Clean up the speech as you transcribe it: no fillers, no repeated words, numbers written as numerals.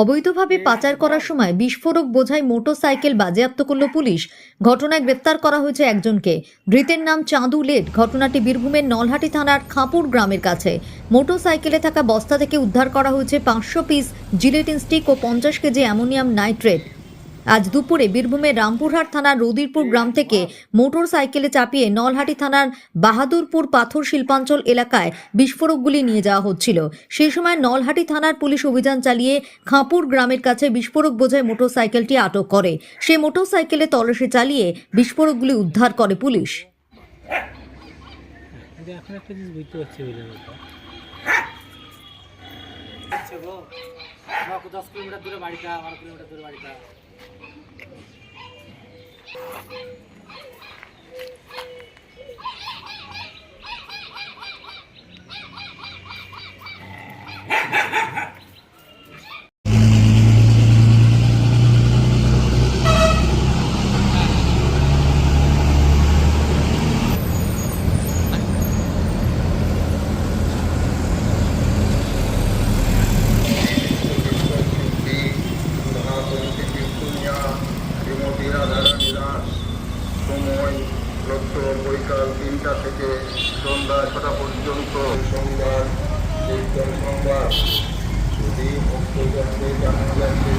অবৈধভাবে পাচার করার সময় বিস্ফোরক বোঝাই মোটরসাইকেল বাজেয়াপ্ত করল পুলিশ। ঘটনায় গ্রেপ্তার করা হয়েছে একজনকে। ধৃতের নাম চাঁদু লেট। ঘটনাটি বীরভূমের নলহাটি থানার খাপুর গ্রামের কাছে। মোটরসাইকেলে থাকা বস্তা থেকে উদ্ধার করা হয়েছে 500 পিস জিলেটিন স্টিক ও 50 কেজি অ্যামোনিয়াম নাইট্রেট। আজ দুপুরে বীরভূমের রামপুরহাট থানার রদিরপুর গ্রাম থেকে মোটর সাইকেলে চাপিয়ে নলহাটি থানার বাহাদুরপুর পাথর শিল্পাঞ্চল এলাকায় বিস্ফোরকগুলি নিয়ে যাওয়া হচ্ছিল। সেই সময় নলহাটি থানার পুলিশ অভিযান চালিয়ে খাঁপুর গ্রামের কাছে বিস্ফোরক বোঝাই মোটর সাইকেলটি আটক করে। সেই মোটর সাইকেলে তল্লাশি চালিয়ে বিস্ফোরকগুলি উদ্ধার করে পুলিশ। এখন একটা জিনিস বুঝতে পারছি গো 10 কিলোমিটার দূরে বাড়িটা, 12 কিলোমিটার দূরে বাড়িটা। সময় বৈকাল 3টা থেকে সন্ধ্যা 6টা পর্যন্ত সংবাদ যদি ভক্তজনদের জানা যাচ্ছে